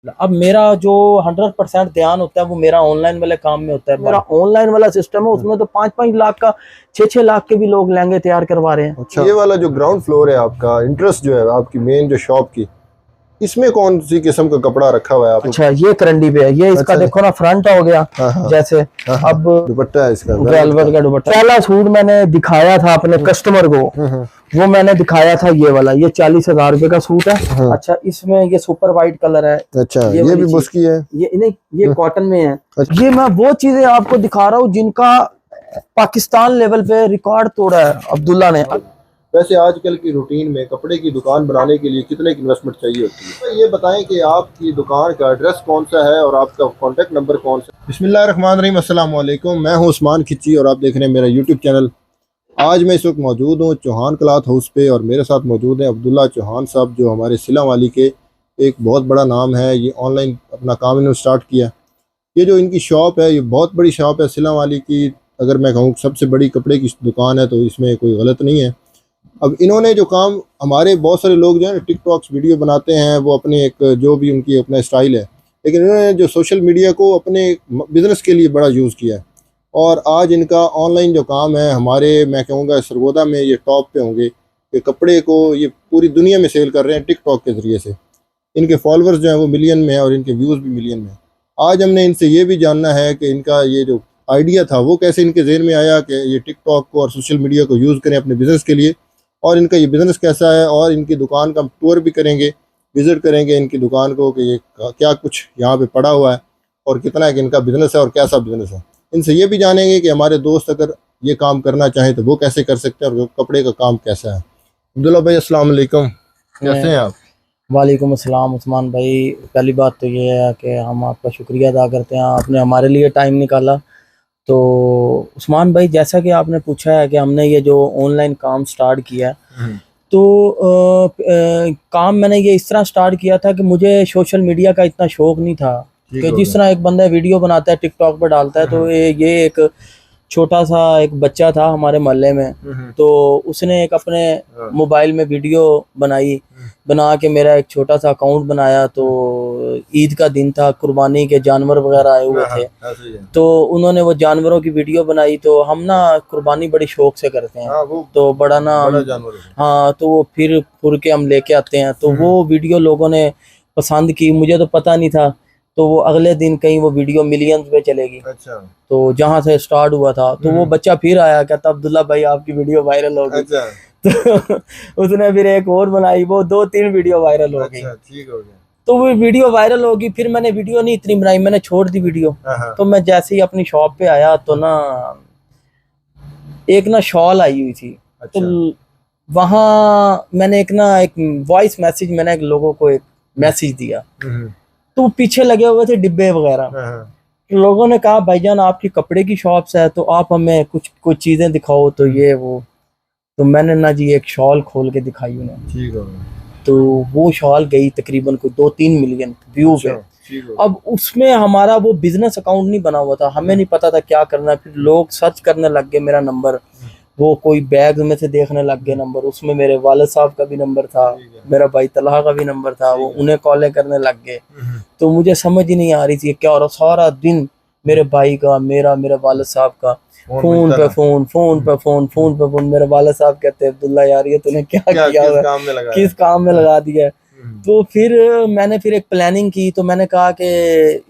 अब मेरा जो 100% ध्यान होता है वो मेरा ऑनलाइन वाले काम में होता है। मेरा ऑनलाइन वाला सिस्टम है, उसमें तो 5-5 लाख का 6-6 लाख के भी लोग लहंगे तैयार करवा रहे हैं। अच्छा, ये वाला जो ग्राउंड फ्लोर है आपका, इंटरेस्ट जो है आपकी मेन जो शॉप की, इसमें कौन सी किस्म का कपड़ा रखा हुआ है आपने? अच्छा, ये करंडी पे है, ये इसका अच्छा, देखो ना फ्रंट हो गया। हाँ हाँ जैसे हाँ, अब दुपट्टा है इसका, वेलवेट का दुपट्टा। पहला सूट मैंने दिखाया था अपने कस्टमर को, वो मैंने दिखाया था ये वाला, ये 40,000 रुपए का सूट है। अच्छा, इसमें ये सुपर वाइट कलर है। अच्छा, ये भी मुस्की है? ये नहीं, ये कॉटन में है। ये मैं वो चीजें आपको दिखा रहा हूँ जिनका पाकिस्तान लेवल पे रिकॉर्ड तोड़ा है अब्दुल्ला ने। वैसे आजकल की रूटीन में कपड़े की दुकान बनाने के लिए कितने की इन्वेस्टमेंट चाहिए होती है? तो ये बताएं कि आपकी दुकान का एड्रेस कौन सा है और आपका कॉन्टेक्ट नंबर कौन सा है? बिस्मिल्लाहिर्रहमानिर्रहीम, अस्सलाम वालेकुम। मैं हूं उस्मान खिच्ची और आप देख रहे हैं मेरा यूट्यूब चैनल। आज मैं इस वक्त मौजूद हूं चौहान क्लॉथ हाउस पे और मेरे साथ मौजूद हैं अब्दुल्ला चौहान साहब, जो हमारे सिला वाली के एक बहुत बड़ा नाम है। ये ऑनलाइन अपना काम इन्होंने स्टार्ट किया। ये जो इनकी शॉप है, ये बहुत बड़ी शॉप है सिला वाली की। अगर मैं कहूँ सबसे बड़ी कपड़े की दुकान है तो इसमें कोई गलत नहीं है। अब इन्होंने जो काम, हमारे बहुत सारे लोग जो है टिकटॉक्स वीडियो बनाते हैं, वो अपने एक जो भी उनकी अपना स्टाइल है, लेकिन इन्होंने जो सोशल मीडिया को अपने बिज़नेस के लिए बड़ा यूज़ किया है। और आज इनका ऑनलाइन जो काम है, हमारे मैं कहूँगा सरगोदा में ये टॉप पे होंगे कि कपड़े को ये पूरी दुनिया में सेल कर रहे हैं टिकटॉक के ज़रिए से। इनके फॉलोअर्स जो हैं वो मिलियन में है और इनके व्यूज़ भी मिलियन में है। आज हमने इनसे ये भी जानना है कि इनका ये जो आइडिया था वो कैसे इनके ज़हन में आया कि ये टिकटॉक को और सोशल मीडिया को यूज़ करें अपने बिज़नेस के लिए, और इनका ये बिज़नेस कैसा है। और इनकी दुकान का टूर भी करेंगे, विज़िट करेंगे इनकी दुकान को कि ये क्या कुछ यहाँ पे पड़ा हुआ है और कितना है कि इनका बिज़नेस है और कैसा बिज़नेस है। इनसे ये भी जानेंगे कि हमारे दोस्त अगर ये काम करना चाहें तो वो कैसे कर सकते हैं और कपड़े का काम कैसा है। अब्दुल्ला भाई, अस्सलाम वालेकुम, कैसे हैं आप? वालेकुम अस्सलाम उस्मान भाई। पहली बात तो ये है कि हम आपका शुक्रिया अदा करते हैं, आपने हमारे लिए टाइम निकाला। तो उस्मान भाई, जैसा कि आपने पूछा है कि हमने ये जो ऑनलाइन काम स्टार्ट किया है, तो काम मैंने ये इस तरह स्टार्ट किया था कि मुझे सोशल मीडिया का इतना शौक नहीं था कि जिस तरह एक बंदा वीडियो बनाता है टिकटॉक पर डालता है। तो ये एक छोटा सा एक बच्चा था हमारे मोहल्ले में, तो उसने एक अपने मोबाइल में वीडियो बना के मेरा एक छोटा सा अकाउंट बनाया। तो ईद का दिन था, कुर्बानी के जानवर वगैरह आए हुए थे, तो उन्होंने वो जानवरों की वीडियो बनाई। तो हम ना कुर्बानी बड़ी शौक से करते हैं, तो बड़ा जानवर, हाँ, तो वो फिर फुर के हम लेके आते हैं। तो वो वीडियो लोगों ने पसंद की, मुझे तो पता नहीं था। तो वो अगले दिन कहीं वो वीडियो मिलियंस में चलेगी। अच्छा। तो जहाँ से स्टार्ट हुआ था, तो वो बच्चा फिर आया, कहता अब्दुल्ला भाई आपकी वीडियो वायरल हो गई। अच्छा। तो उसने फिर एक और बनाई, वो 2-3 वीडियो वायरल हो गई। ठीक हो गया। तो वो वीडियो वायरल होगी, फिर मैंने वीडियो नहीं इतनी बनाई, मैंने छोड़ दी वीडियो। तो मैं जैसे ही अपनी शॉप पे आया तो ना एक ना शॉल आई हुई थी। अच्छा। तो वहाँ मैंने एक वॉइस मैसेज, मैंने एक लोगों को एक मैसेज दिया, तो पीछे लगे हुए थे डिब्बे वगैरह। लोगों ने कहा भाईजान आपकी कपड़े की शॉप्स है, तो आप हमें कुछ चीजें दिखाओ। तो ये वो, तो मैंने ना जी एक शॉल खोल के दिखाई उन्हें। ठीक है। तो वो शॉल गई तकरीबन कोई 2-3 मिलियन व्यू पे। अब उसमें हमारा वो बिजनेस अकाउंट नहीं बना हुआ था, हमें नहीं पता था क्या करना है। फिर लोग सर्च करने लग गए मेरा नंबर, वो कोई बैग में से देखने लग गए नंबर, उसमें मेरे वालिद साहब का भी नंबर था, मेरा भाई तलहा का भी नंबर था, वो उन्हें कॉलें करने लग गए। तो मुझे समझ ही नहीं आ रही थी क्या, और सारा दिन मेरे भाई का, मेरे वालिद साहब का फोन पे फोन। मेरे वालिद साहब कहते हैं अब्दुल्ला यार ये तूने क्या किया है, किस काम में लगा दिया है। तो फिर मैंने एक प्लानिंग की। तो मैंने कहा कि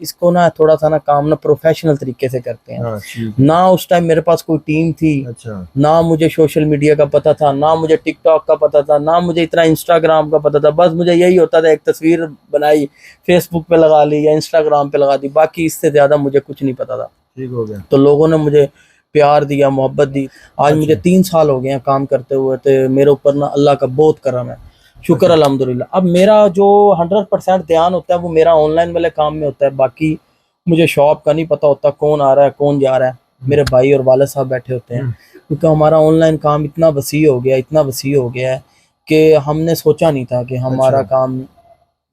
इसको ना थोड़ा सा ना काम ना प्रोफेशनल तरीके से करते हैं। ना उस टाइम मेरे पास कोई टीम थी। अच्छा। ना मुझे सोशल मीडिया का पता था, ना मुझे टिकटॉक का पता था, ना मुझे इतना इंस्टाग्राम का पता था। बस मुझे यही होता था, एक तस्वीर बनाई, फेसबुक पे लगा ली या इंस्टाग्राम पे लगा दी, बाकी इससे ज्यादा मुझे कुछ नहीं पता था। ठीक हो गया। तो लोगों ने मुझे प्यार दिया, मोहब्बत दी। आज मुझे 3 साल हो गए हैं काम करते हुए, तो मेरे ऊपर ना अल्लाह का बहुत करम है, शुक्र अल्हम्दुलिल्लाह। अब मेरा जो 100% ध्यान होता है वो मेरा ऑनलाइन वाले काम में होता है। बाकी मुझे शॉप का नहीं पता होता कौन आ रहा है कौन जा रहा है, मेरे भाई और वालिद साहब बैठे होते हैं। क्योंकि हमारा ऑनलाइन काम इतना वसी हो गया है कि हमने सोचा नहीं था कि हमारा काम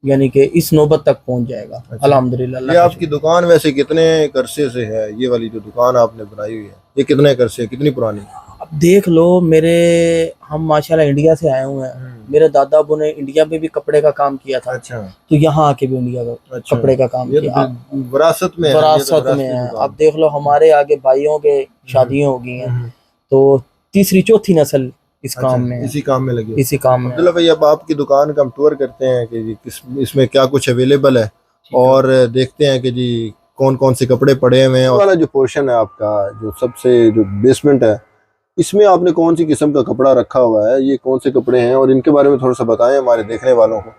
यानी कि इस नौबत तक पहुंच जाएगा। अल्हम्दुलिल्लाह। ये आपकी दुकान वैसे कितने अरसे से है? ये वाली जो दुकान आपने बनाई हुई है, ये कितने अरसे, कितनी पुरानी? अब देख लो, हम माशाल्लाह इंडिया से आए हुए हैं। मेरे दादा अबू ने इंडिया में भी कपड़े का काम किया था। अच्छा। तो यहाँ आके भी इंडिया का कपड़े का काम किया। विरासत में है। अब देख लो, हमारे आगे भाइयों के शादियां हो गई हैं, तो तीसरी चौथी नस्ल इस काम में, इसी काम में लगी, इसी काम में। अब्दुल्ला भाई, अब आपकी दुकान का हम टूर करते हैं कि जी इसमें क्या कुछ अवेलेबल है, और देखते हैं कि जी कौन कौन से कपड़े पड़े हुए हैं। वाला जो पोर्शन है आपका, जो सबसे जो बेसमेंट है, इसमें आपने कौन सी किस्म का कपड़ा रखा हुआ है, ये कौन से कपड़े हैं, और इनके बारे में थोड़ा सा बताएं हमारे देखने वालों को।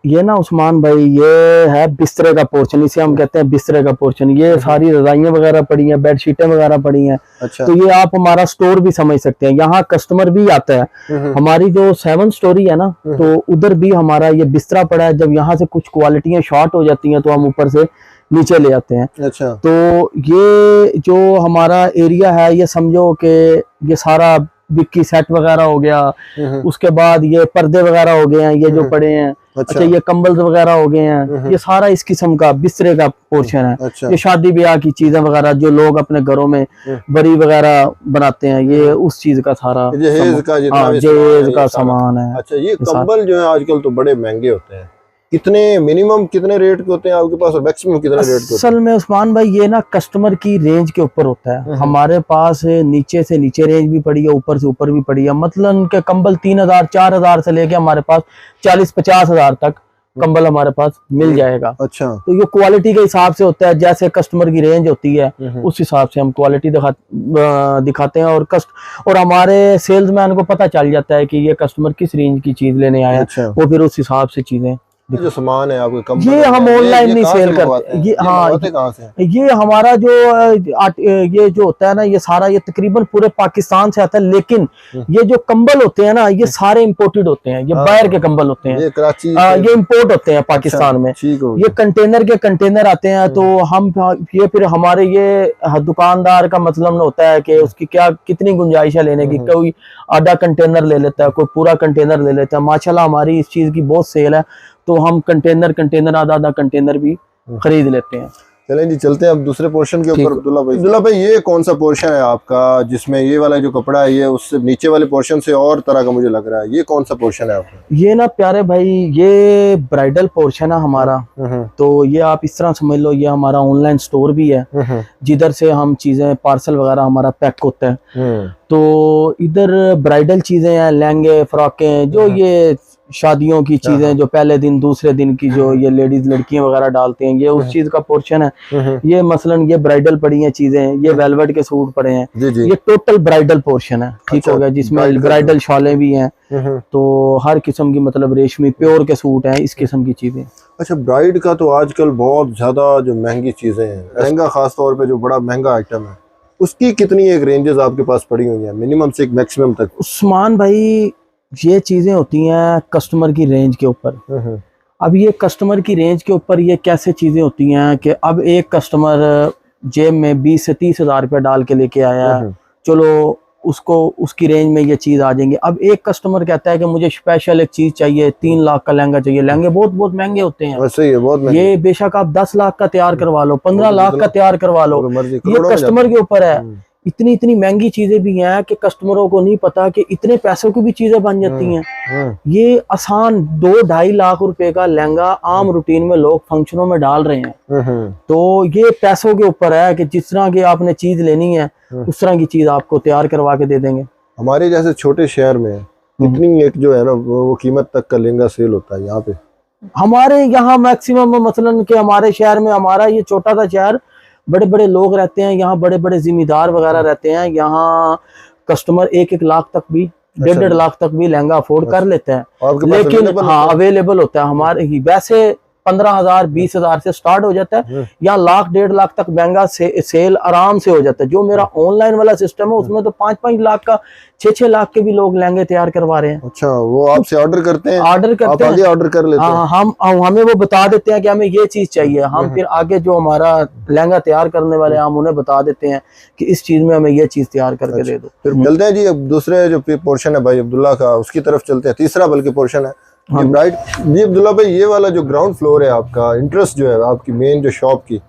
ये ना उस्मान भाई, ये है बिस्तरे का पोर्शन, इसे हम कहते हैं बिस्तरे का पोर्शन। ये सारी रजाइयाँ वगैरह पड़ी हैं, बेडशीटें वगैरह पड़ी हैं। अच्छा। तो ये आप हमारा स्टोर भी समझ सकते हैं। यहाँ कस्टमर भी आता है। हमारी जो 7 स्टोरी है ना, तो उधर भी हमारा ये बिस्तरा पड़ा है। जब यहाँ से कुछ क्वालिटियाँ शॉर्ट हो जाती हैं तो हम ऊपर से नीचे ले आते हैं। अच्छा। तो ये जो हमारा एरिया है, ये समझो कि ये सारा विक्की सेट वगैरह हो गया, उसके बाद ये पर्दे वगैरह हो गए हैं, ये जो पड़े हैं। अच्छा, ये कंबल वगैरह हो गए हैं। ये सारा इस किस्म का बिस्तरे का पोर्शन है। अच्छा। ये शादी ब्याह की चीजें वगैरह जो लोग अपने घरों में बरी वगैरह बनाते हैं, ये उस चीज का सारा जहेज का सामान है। अच्छा, ये कंबल जो है आजकल तो बड़े महंगे होते हैं, कितने मिनिमम कितने रेट के होते हैं आपके पास, और मैक्सिमम कितने रेट के होते हैं? असल में उस्मान भाई, ये ना कस्टमर की रेंज के ऊपर होता है। हमारे पास नीचे से नीचे रेंज भी पड़ी है, ऊपर से ऊपर भी पड़ी है। मतलब उनके कंबल 3000 4000 से लेके हमारे पास 40-50 हजार तक कंबल हमारे पास मिल जाएगा। अच्छा। तो ये क्वालिटी के हिसाब से होता है, जैसे कस्टमर की रेंज होती है उस हिसाब से हम क्वालिटी दिखाते हैं। और हमारे सेल्समैन को पता चल जाता है कि ये कस्टमर किस रेंज की चीज लेने आया है। अच्छा। वो फिर उस हिसाब से चीजें, जो सामान है आपके कंपनी, ये हम ऑनलाइन नहीं सेल करते। ये कहाँ से? ये हमारा जो ये जो होता है ना, ये सारा ये तकरीबन पूरे पाकिस्तान से आता है। लेकिन ये जो कंबल होते हैं ना, ये सारे इंपोर्टेड होते हैं। ये बाहर के कंबल होते हैं, ये कराची ये इंपोर्ट होते हैं पाकिस्तान में। ये कंटेनर के कंटेनर आते हैं। तो हम ये फिर हमारे ये दुकानदार का मतलब होता है कि उसकी क्या कितनी गुंजाइश है लेने की। कोई आधा कंटेनर ले लेता है, कोई पूरा कंटेनर ले लेता है। माशाल्लाह हमारी इस चीज की बहुत सेल है, तो हम कंटेनर आधा कंटेनर भी खरीद लेते हैं। चलें जी, चलते हैं अब दूसरे पोर्शन के ऊपर। अब्दुल्ला भाई, ये कौन सा पोर्शन है आपका जिसमें ये वाला जो कपड़ा है, ये उससे नीचे वाले पोर्शन से और तरह का मुझे लग रहा है, ये कौन सा पोर्शन है आपका? ये ना प्यारे भाई, ये ब्राइडल पोर्शन है हमारा। तो ये आप इस तरह समझ लो, ये हमारा ऑनलाइन स्टोर भी है, जिधर से हम चीजें पार्सल वगैरह हमारा पैक होता है। तो इधर ब्राइडल चीजें हैं, लहंगे, फ्रॉकें, जो ये शादियों की चीजें, जो पहले दिन दूसरे दिन की जो ये लेडीज लड़कियां वगैरह डालते हैं, ये उस चीज का पोर्शन है। ये मसलन ये ब्राइडल पड़ी हैं चीजें, ये वेलवेट के सूट पड़े हैं। ये टोटल ब्राइडल पोर्शन है। ठीक हो गया, जिसमें ब्राइडल शॉलें भी हैं। तो हर किस्म की मतलब रेशमी प्योर के सूट हैं, इस किस्म की चीजें। अच्छा, ब्राइड का तो आजकल बहुत ज्यादा जो महंगी चीजें हैं, लहंगा खास तौर पे जो बड़ा महंगा आइटम है, उसकी कितनी एक रेंजेस आपके पास पड़ी हुई है, मिनिमम से एक मैक्सिमम तक? उस्मान भाई, ये चीजें होती हैं कस्टमर की रेंज के ऊपर। अब ये कस्टमर की रेंज के ऊपर ये कैसे चीजें होती हैं कि अब एक कस्टमर जेब में 20 से 30 हजार रुपये डाल के लेके आया है, चलो उसको उसकी रेंज में ये चीज आ जाएंगे। अब एक कस्टमर कहता है कि मुझे स्पेशल एक चीज चाहिए, 3 लाख का लहंगा चाहिए। लहंगे बहुत महंगे होते हैं। वैसे ही बहुत महंगे। ये बेशक आप 10 लाख का तैयार करवा लो, 15 लाख का तैयार करवा लो, ये कस्टमर के ऊपर है। इतनी महंगी चीजें भी हैं कि कस्टमरों को नहीं पता कि इतने पैसों की भी चीजें बन जाती हैं। ये आसान 2-2.5 लाख रुपए का लहंगा आम रूटीन में लोग फंक्शनों में डाल रहे हैं। तो ये पैसों के ऊपर है कि जिस तरह की आपने चीज लेनी है उस तरह की चीज आपको तैयार करवा के दे देंगे। हमारे जैसे छोटे शहर में इतनी एक जो है ना वो कीमत तक का लहंगा सेल होता है यहाँ पे? हमारे यहाँ मैक्सिमम मसलन कि हमारे शहर में, हमारा ये छोटा सा शहर, बड़े बड़े लोग रहते हैं यहाँ, बड़े बड़े जिम्मेदार वगैरह रहते हैं यहाँ। कस्टमर 1-1 लाख तक भी, 1.5 लाख तक भी लहंगा अफोर्ड कर लेते हैं। लेकिन हाँ, अवेलेबल होता है हमारे ही। वैसे 15,000 20,000 से स्टार्ट हो जाता है, या 1-1.5 लाख तक महंगा सेल आराम से हो जाता है। जो मेरा ऑनलाइन वाला सिस्टम है उसमें तो 5-5 लाख का, 6-6 लाख के भी लोग लहंगे तैयार करवा रहे हैं। अच्छा, वो आपसे ऑर्डर करते हैं? ऑर्डर करते हैं, ऑर्डर कर लेते हैं। हम हमें वो बता देते हैं कि हमें ये चीज चाहिए। हम फिर आगे जो हमारा लहंगा तैयार करने वाले हैं, हम उन्हें बता देते हैं कि इस चीज में हमें ये चीज तैयार करके दे दो। फिर चलते हैं जी, अब दूसरे जो पोर्शन है भाई अब्दुल्ला का, उसकी तरफ चलते हैं। तीसरा बल्कि पोर्शन है जी अब्दुल्ला भाई, ये वाला जो ग्राउंड फ्लोर है आपका, इंटरेस्ट जो है आपकी मेन जो शॉप की,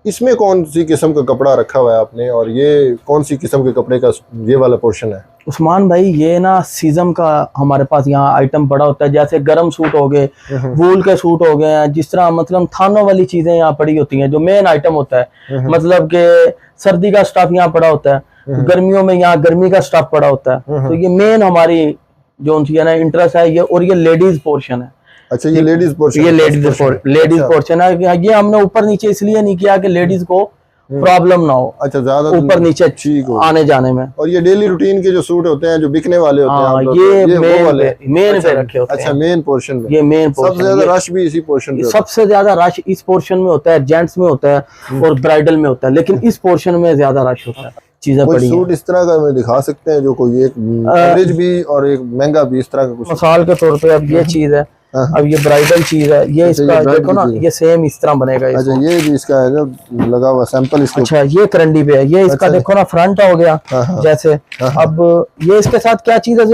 इसमें कौन सी किस्म का कपड़ा रखा हुआ है आपने, और ये कौन सी किस्म के कपड़े का ये वाला पोर्शन है? उस्मान भाई ये ना सीजन का हमारे पास यहाँ आइटम पड़ा होता है, जैसे गर्म सूट हो गए, वूल के सूट हो गए हैं, जिस तरह मतलब थानों वाली चीजें यहाँ पड़ी होती हैं, जो मेन आइटम होता है, मतलब कि सर्दी का स्टफ यहाँ पड़ा होता है, गर्मियों में यहाँ गर्मी का स्टफ पड़ा होता है। तो ये मेन हमारी जो है ना इंटरेस्ट है ये, और ये लेडीज पोर्शन है। अच्छा, ये लेडीज पोर्शन, ये लेडीज पोर्शन है। ये हमने ऊपर नीचे इसलिए नहीं किया कि लेडीज को प्रॉब्लम ना हो, अच्छा, ज्यादा ऊपर नीचे आने जाने में। और ये डेली रूटीन के जो सूट होते हैं, जो बिकने वाले होते हैं, ये मेन अच्छा, पे रखे होते हैं। अच्छा, मेन पोर्शन में, ये मेन पोर्शन, सबसे ज्यादा रश भी इसी पोर्शन पे, सबसे ज्यादा रश इस पोर्शन में होता है, जेंट्स में होता है और ब्राइडल में होता है, लेकिन इस पोर्शन में ज्यादा रश होता है। चीजें कोई पड़ी सूट इस तरह का हमें दिखा सकते हैं जो कोई एक एवरेज भी और एक महंगा भी, इस तरह का कुछ मिसाल के तौर पे अब ये चीज है, अब ये ब्राइडल चीज है, ये इसका देखो ना, ये सेम इस तरह बनेगा। अच्छा, ये भी इसका है जो लगा हुआ सैंपल इसके। अच्छा, ये करंडी पे है, ये इसका देखो ना फ्रंट हो गया जैसे। अब ये इसके साथ क्या चीज है,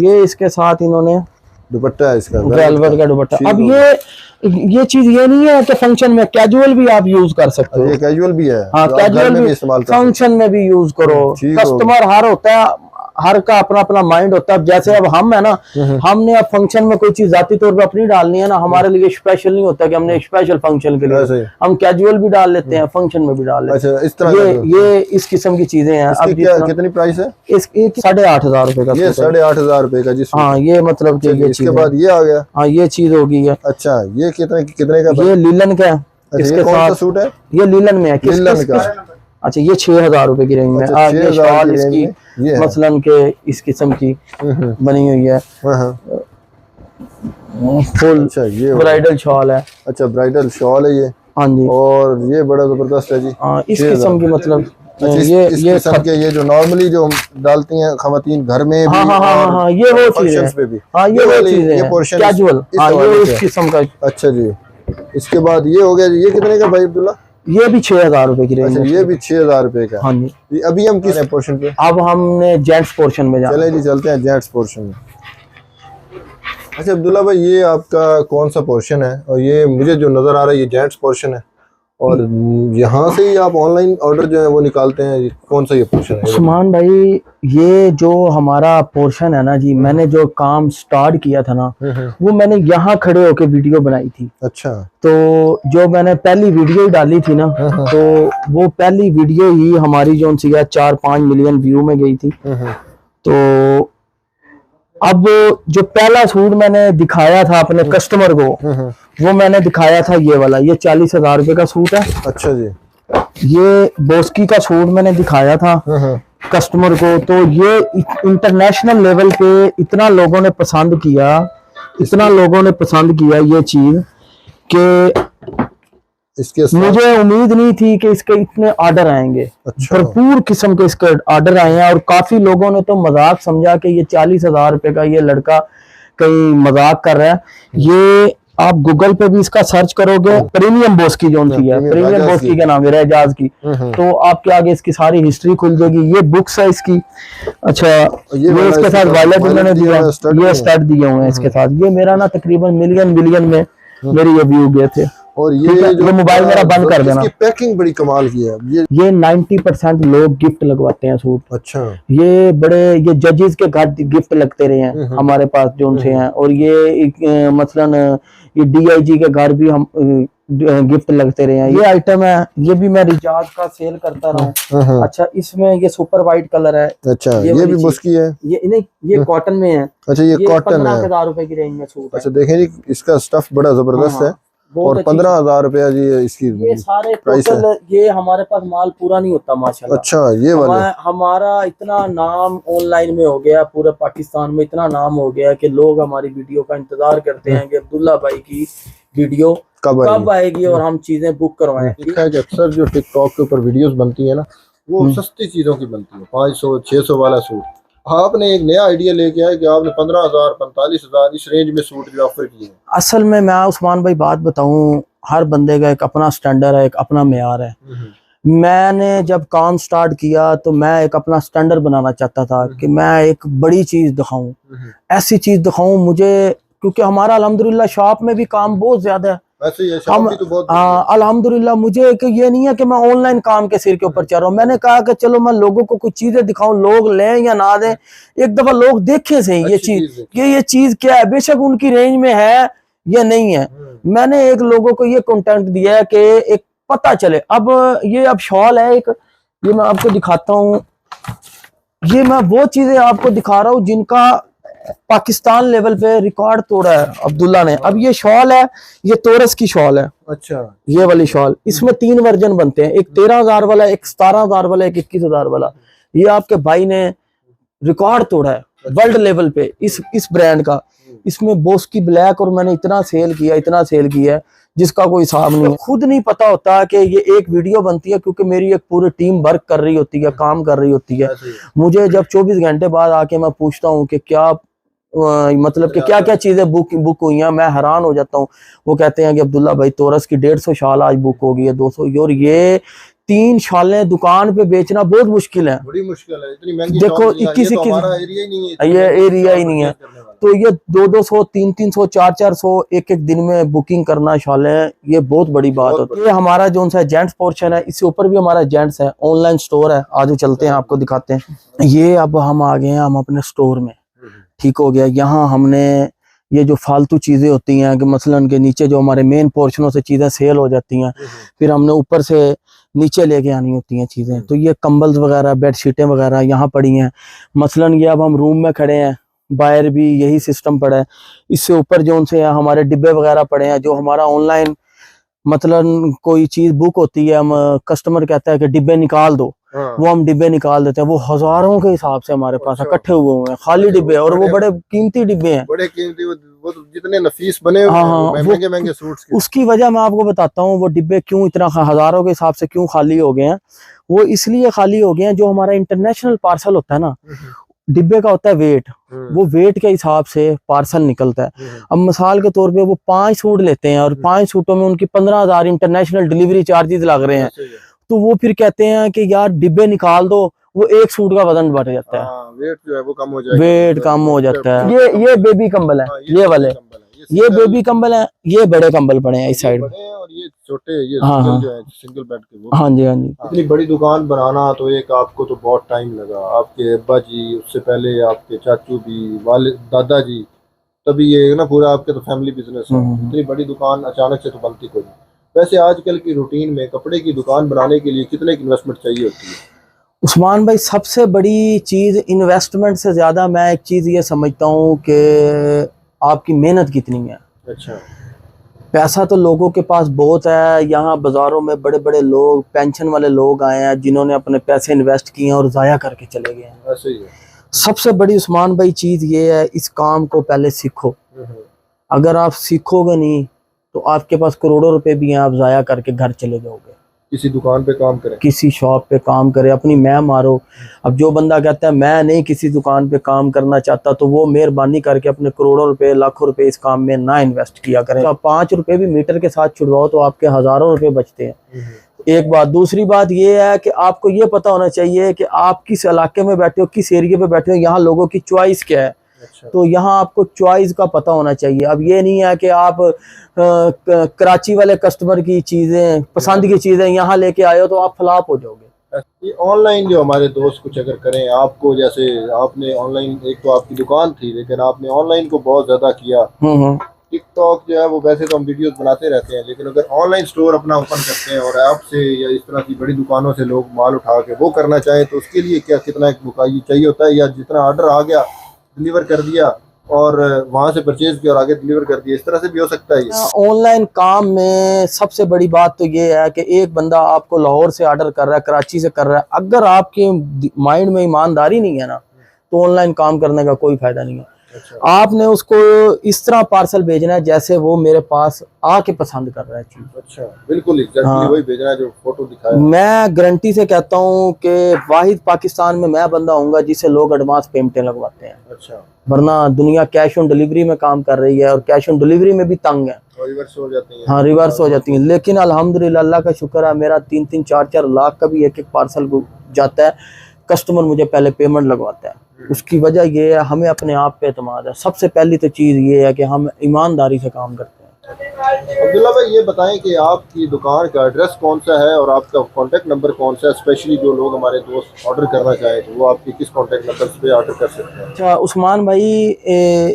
ये इसके साथ इन्होंने दुपट्टा है इसका, वेलवेट का दुपट्टा। अब ये चीज ये नहीं है कि फंक्शन में कैजुअल भी आप यूज कर सकते हो, ये कैजुअल भी है, हाँ कैजुअल भी इस्तेमाल, फंक्शन में भी यूज करो। कस्टमर हर होता है, हर का अपना अपना माइंड होता है। जैसे अब हम है ना, हमने अब फंक्शन में कोई चीज जाती तौर पे अपनी डालनी है ना, हमारे लिए स्पेशल नहीं होता कि हमने स्पेशल फंक्शन के लिए, हम कैजुअल भी डाल लेते हैं, फंक्शन में भी डाल लेते हैं। अच्छा, इस तरह ये इस किस्म की चीजें हैं। अब कितनी प्राइस है इसकी? 8,500 रुपए का। ये 8,500 रुपए का जी। हाँ, ये मतलब कि ये इसके बाद ये आ गया। हाँ, ये चीज होगी है। अच्छा, ये कितने का? ये लीलन का है। इसके साथ सूट है, ये लीलन में है। लीलन का। अच्छा, ये 6,000 रुपए की रेंज में। ये शॉल इसकी मसलन के इस किस्म की बनी हुई है, फुल। अच्छा, ये ब्राइडल शॉल है। अच्छा, ब्राइडल शॉल है ये। हाँ जी, और ये बड़ा जबरदस्त है जी। हाँ, इस किस्म की मतलब ये जो नॉर्मली जो डालती हैं खवातीन घर में भी, हाँ, ये वो चीज है भी। हाँ, ये वो चीज है कैजुअल, ये इस किस्म का। अच्छा जी, इसके बाद ये हो गया जी। ये कितने का भाई अब्दुल्ला? ये भी 6,000 रुपए की रेंज। अच्छा, ये भी 6,000 रुपए का। हाँ जी। अभी हम किस पोर्शन पे? अब हमने जेंट्स पोर्शन में जाना। चले जी, चलते हैं जेंट्स पोर्शन में। अच्छा अब्दुल्ला भाई, ये आपका कौन सा पोर्शन है? और ये मुझे जो नजर आ रहा है ये जेंट्स पोर्शन है, और यहाँ से ही आप ऑनलाइन ऑर्डर जो है वो निकालते हैं? कौन सा ये पोर्शन है उस्मान भाई? ये जो हमारा पोर्शन है ना जी, मैंने जो काम स्टार्ट किया था ना, वो मैंने यहाँ खड़े होके वीडियो बनाई थी। अच्छा, तो जो मैंने पहली वीडियो डाली थी ना, तो वो पहली वीडियो ही हमारी जो 4-5 मिलियन व्यू में गई थी। तो अब जो पहला सूट मैंने दिखाया था अपने कस्टमर को, वो मैंने दिखाया था ये वाला, ये 40,000 रुपए का सूट है। अच्छा जी। ये बोस्की का सूट मैंने दिखाया था कस्टमर को, तो ये इंटरनेशनल लेवल पे इतना लोगों ने पसंद किया, ये चीज कि इसके मुझे उम्मीद नहीं थी कि इसके इतने ऑर्डर आएंगे। अच्छा। भरपूर किस्म के इसके ऑर्डर आए हैं, और काफी लोगों ने तो मजाक समझा कि ये 40,000 रुपए का ये लड़का कहीं मजाक कर रहा है। ये आप गूगल पे भी इसका सर्च करोगे, प्रीमियम बोस्की जो है, प्रीमियम बोस्की के नाम है, एजाज की, तो आपके आगे इसकी सारी हिस्ट्री खुल जाएगी। ये बुक्स है इसकी। अच्छा, ये इसके साथ वायलेट उन्होंने दिया, ये स्टार्ट दिए हुए हैं इसके साथ। ये मेरा ना तकरीबन मिलियन में मेरे ये व्यू गए थे। और ये जो मोबाइल मेरा बंद कर देना। इसकी पैकिंग बड़ी कमाल की है। ये 90% लोग गिफ्ट लगवाते हैं सूट। अच्छा, ये जजेस के घर गिफ्ट लगते रहे हैं हमारे पास जो उनसे हैं, और ये मसलन ये DIG के घर भी हम गिफ्ट लगते रहे हैं। ये आइटम है, ये भी मैं रिचार्ज का सेल करता रहा हूँ। अच्छा, इसमें ये सुपर वाइट कलर है। अच्छा, ये भी बोस्की है? ये नहीं, ये कॉटन में है। अच्छा, ये कॉटन है। 15,000 रुपए की रेंज में सूट। अच्छा, देखें जी, इसका स्टफ बड़ा जबरदस्त है, और 15,000 रुपया जी इसकी ये सारे टोटल। ये हमारे पास माल पूरा नहीं होता माशाल्लाह। अच्छा, ये वाला हमारा इतना नाम ऑनलाइन में हो गया, पूरे पाकिस्तान में इतना नाम हो गया कि लोग हमारी वीडियो का इंतजार करते हैं कि अब्दुल्ला भाई की वीडियो कब आएगी और हम चीजें बुक करवाएं। अक्सर जो टिकटॉक के ऊपर वीडियोस बनती है ना, वो सस्ती चीजों की बनती है। 500-600 वाला सूट। आपने एक नया आइडिया लेके आए कि आपने 15,000 45,000 इस रेंज में सूट जो ऑफर किए। असल में मैं उस्मान भाई बात बताऊं, हर बंदे का एक अपना स्टैंडर्ड है, एक अपना मेयार है। मैंने जब काम स्टार्ट किया तो मैं एक अपना स्टैंडर्ड बनाना चाहता था कि मैं एक बड़ी चीज दिखाऊं, ऐसी चीज दिखाऊं मुझे, क्योंकि हमारा अल्हम्दुलिल्लाह शॉप में भी काम बहुत ज्यादा है, ऐसे ही है, हम शॉप भी तो बहुत हाँ अल्हम्दुलिल्लाह, मुझे एक ये नहीं है कि मैं ऑनलाइन काम के सिर के ऊपर चल रहा हूँ। मैंने कहा कि चलो मैं लोगों को कुछ चीजें दिखाऊं, लोग लें या ना दें, एक दफा लोग देखें सही ये अच्छी चीज चीज है। कि ये चीज क्या है, बेशक उनकी रेंज में है या नहीं है। मैंने एक लोगों को ये कंटेंट दिया है कि एक पता चले। अब ये अब शॉल है एक, ये मैं आपको दिखाता हूँ। ये मैं वो चीजें आपको दिखा रहा हूँ जिनका पाकिस्तान लेवल पे रिकॉर्ड तोड़ा है अब्दुल्ला ने। अब ये शॉल है, ये तोरस की शॉल है। अच्छा, ये वाली शॉल, इसमें 3 वर्जन बनते हैं, एक 13,000 वाला, एक 17,000 वाला, एक 21,000 वाला। ये आपके भाई ने रिकॉर्ड तोड़ा है वर्ल्ड लेवल पे इस ब्रांड का। इसमें बोस की ब्लैक, और मैंने इतना सेल किया जिसका कोई हिसाब नहीं है। खुद नहीं पता होता कि ये एक वीडियो बनती है, क्योंकि मेरी एक पूरी टीम वर्क कर रही होती है, काम कर रही होती है। मुझे जब 24 घंटे बाद आके मैं पूछता हूँ कि क्या मतलब कि क्या क्या चीजें बुक हुई हैं, मैं हैरान हो जाता हूँ। वो कहते हैं कि अब्दुल्ला भाई तोरस की 150 शाल आज बुक हो गई है, 200। और ये 3 शालें दुकान पे बेचना बहुत मुश्किल है, बड़ी मुश्किल है, इतनी महंगी देखो। शॉप नहीं है, 21 ये तो हमारा एरिया ही नहीं है, ये एरिया ही नहीं है। तो ये 200-200, 300-300, 400-400 एक दिन में बुकिंग करना शालें, ये बहुत बड़ी बात होती है। ये हमारा जो सा जेंट्स पोर्शन है, इससे ऊपर भी हमारा जेंट्स है, ऑनलाइन स्टोर है। आज चलते हैं आपको दिखाते हैं। ये अब हम आ गए हैं हम अपने स्टोर में, ठीक हो गया। यहाँ हमने ये जो फालतू चीजें होती हैं कि मसलन के नीचे जो हमारे मेन पोर्शनों से चीजें सेल हो जाती हैं, फिर हमने ऊपर से नीचे लेके आनी होती हैं चीजें। तो ये कंबल्स वगैरह, बेडशीटें वगैरह यहाँ पड़ी हैं। मसलन ये अब हम रूम में खड़े हैं, बाहर भी यही सिस्टम पड़ा है। इससे ऊपर जो उनसे हमारे डिब्बे वगैरह पड़े हैं, जो हमारा ऑनलाइन मतलब कोई चीज बुक होती है, हम कस्टमर कहता है कि डिब्बे निकाल दो, वो हम डिब्बे निकाल देते हैं। वो हजारों के हिसाब से हमारे पास इकट्ठे हुए हुए हैं खाली डिब्बे, और वो बड़े कीमती डिब्बे हैं, बड़े कीमती, वो तो जितने नफीस बने हुए हैं, महंगे महंगे सूट्स के। उसकी वजह मैं आपको बताता हूँ, वो डिब्बे क्यों इतना हजारों के हिसाब से क्यों खाली हो गए हैं। वो इसलिए खाली हो गए हैं, जो हमारा इंटरनेशनल पार्सल होता है ना, डिब्बे का होता है वेट, वो वेट के हिसाब से पार्सल निकलता है। अब मिसाल के तौर पे वो 5 सूट लेते हैं, और 5 सूटों में उनकी 15,000 इंटरनेशनल डिलीवरी चार्जेस लग रहे हैं। तो वो फिर कहते हैं कि यार डिब्बे निकाल दो, वो एक सूट का वजन बढ़ जाता है, वेट जो है वो कम हो जाएगा, वेट कम हो जाता है। ये बेबी कंबल है, ये वाले, ये बेबी कंबल है, ये बड़े कंबल पड़े हैं इस साइड में, और ये छोटे, ये हाँ जो है सिंगल बेड के वो। हाँ जी, हाँ जी। इतनी बड़ी दुकान बनाना तो एक आपको तो बहुत टाइम लगा, आपके अब्बा जी, उससे पहले आपके चाचू भी, वालिद, दादाजी, तभी ये ना पूरा आपके तो फैमिली बिजनेस है। इतनी बड़ी दुकान अचानक से तो बनती कोई नहीं। वैसे आजकल की रूटीन में कपड़े की दुकान बनाने के लिए कितने की इन्वेस्टमेंट चाहिए होती है? उस्मान भाई, सबसे बड़ी चीज इन्वेस्टमेंट से ज्यादा मैं एक चीज ये समझता हूँ कि आपकी मेहनत कितनी है। अच्छा, पैसा तो लोगों के पास बहुत है, यहाँ बाजारों में बड़े बड़े लोग, पेंशन वाले लोग आए हैं जिन्होंने अपने पैसे इन्वेस्ट किए हैं और जाया करके चले गए हैं। ऐसे ही है। सबसे बड़ी उस्मान भाई चीज ये है, इस काम को पहले सीखो। अगर आप सीखोगे नहीं तो आपके पास करोड़ों रुपए भी हैं, आप जाया करके घर चले जाओगे। किसी दुकान पे काम करें, किसी शॉप पे काम करे, अपनी मैं मारो। अब जो बंदा कहता है मैं नहीं किसी दुकान पे काम करना चाहता, तो वो मेहरबानी करके अपने करोड़ों रुपए, लाखों रुपए इस काम में ना इन्वेस्ट किया करें। तो 5 रुपए भी मीटर के साथ छुड़वाओ तो आपके हजारों रुपए बचते हैं। एक बात। दूसरी बात ये है कि आपको ये पता होना चाहिए कि आप किस इलाके में बैठे हो, किस एरिया पे बैठे हो, यहाँ लोगों की चॉइस क्या है। अच्छा। तो यहाँ आपको चॉइस का पता होना चाहिए। अब ये नहीं है कि आप कराची वाले कस्टमर की चीजें, पसंद की चीजें यहाँ लेके आए हो तो आप फ्लॉप हो जाओगे। ये ऑनलाइन जो हमारे दोस्त कुछ अगर करें, आपको जैसे आपने ऑनलाइन, एक तो आपकी दुकान थी लेकिन आपने ऑनलाइन को बहुत ज्यादा किया। टिकटॉक जो है वो वैसे तो हम वीडियोस बनाते रहते हैं, लेकिन अगर ऑनलाइन स्टोर अपना ओपन करते हैं और ऐप से या इस तरह की बड़ी दुकानों से लोग माल उठा के वो करना चाहें, तो उसके लिए क्या कितना एक बुकाई चाहिए होता है, या जितना ऑर्डर आ गया डिलीवर कर दिया और वहां से परचेज किया और आगे डिलीवर कर दिया, इस तरह से भी हो सकता है? ऑनलाइन काम में सबसे बड़ी बात तो ये है कि एक बंदा आपको लाहौर से ऑर्डर कर रहा है, कराची से कर रहा है, अगर आपके माइंड में ईमानदारी नहीं है ना, तो ऑनलाइन काम करने का कोई फायदा नहीं है। अच्छा। आपने उसको इस तरह पार्सल भेजना है जैसे वो मेरे पास आके पसंद कर रहा है चीज। अच्छा, बिल्कुल एग्जैक्टली वही भेजना है जो फोटो दिखाया। मैं गारंटी से कहता हूँ कि वाहिद पाकिस्तान में मैं बंदा हूँगा जिसे लोग एडवांस पेमेंटें लगवाते हैं। अच्छा। वरना दुनिया कैश ऑन डिलीवरी में काम कर रही है और कैश ऑन डिलीवरी में भी तंग है, रिवर्स हो जाती है। हाँ, रिवर्स हो जाती है। लेकिन अल्हम्दुलिल्लाह, अल्लाह का शुक्र है, मेरा 3-3, 4-4 लाख का भी एक पार्सल जाता है। कस्टमर मुझे पहले पेमेंट लगवाता है। उसकी वजह ये है, हमें अपने आप पे एतमाद है। सबसे पहली तो चीज ये है कि हम ईमानदारी से काम करते हैं। अब्दुल्ला भाई, ये बताएं कि आपकी दुकान का एड्रेस कौन सा है और आपका कॉन्टैक्ट नंबर कौन सा है, स्पेशली जो लोग हमारे दोस्त ऑर्डर करना चाहें तो वो आपके किस कॉन्टैक्ट नंबर पे ऑर्डर कर सकते हैं? अच्छा उस्मान भाई,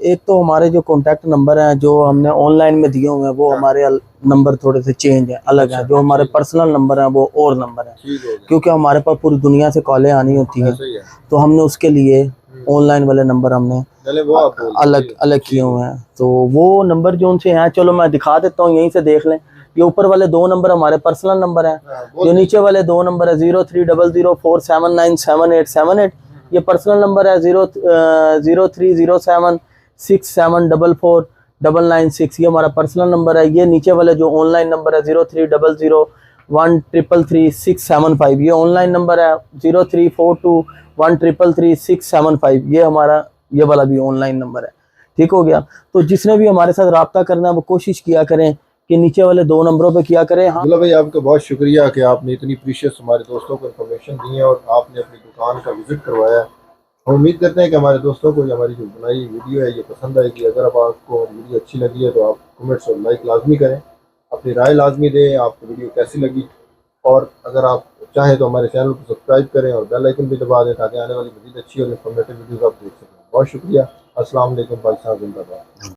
एक तो हमारे जो कॉन्टैक्ट नंबर हैं जो हमने ऑनलाइन में दिए हुए हैं वो हमारे नंबर थोड़े से चेंज हैं, अलग हैं। जो हमारे पर्सनल नंबर हैं वो और नंबर हैं, ठीक हो गया, क्योंकि हमारे पास पूरी दुनिया से कॉलें आनी होती हैं, ऐसा ही है। तो हमने उसके लिए ऑनलाइन वाले नंबर हमने चले वो आप बोल अलग दीजिए। अलग किए हुए हैं। तो वो नंबर जो उनसे हैं, चलो मैं दिखा देता हूँ, यहीं से देख लें। ये ऊपर वाले 2 नंबर हमारे पर्सनल नंबर हैं, जो नीचे वाले 2 नंबर है 030047977878, ये पर्सनल नंबर है। 030767449996, ये हमारा पर्सनल नंबर है। ये नीचे वाले जो ऑनलाइन नंबर है 030013333675, ये ऑनलाइन नंबर है। 034213333675, ये हमारा ये वाला भी ऑनलाइन नंबर है। ठीक हो गया। तो जिसने भी हमारे साथ रब्ता करना है वो कोशिश किया करें कि नीचे वाले 2 नंबरों पे किया करें। हाँ अब्दुल्ला भाई, आपका बहुत शुक्रिया कि आपने इतनी प्रीशियस हमारे दोस्तों को इन्फॉर्मेशन दी है और आपने अपनी दुकान का विजिट करवाया है। हम उम्मीद करते हैं कि हमारे दोस्तों को हमारी जो बनाई वीडियो है ये पसंद आएगी। अगर अब आपको वीडियो अच्छी लगी है तो आप कमेंट्स और लाइक लाजमी करें, अपनी राय लाजमी दें आपको वीडियो कैसी लगी। और अगर आप चाहें तो हमारे चैनल को सब्सक्राइब करें और बेल आइकन भी दबा दें ताकि आने वाली मज़ीद अच्छी और इन्फॉर्मेटिव वीडियोज़ आप देख सकें। बहुत शुक्रिया। अस्सलाम वालेकुम। पाकिस्तान जिंदाबाद।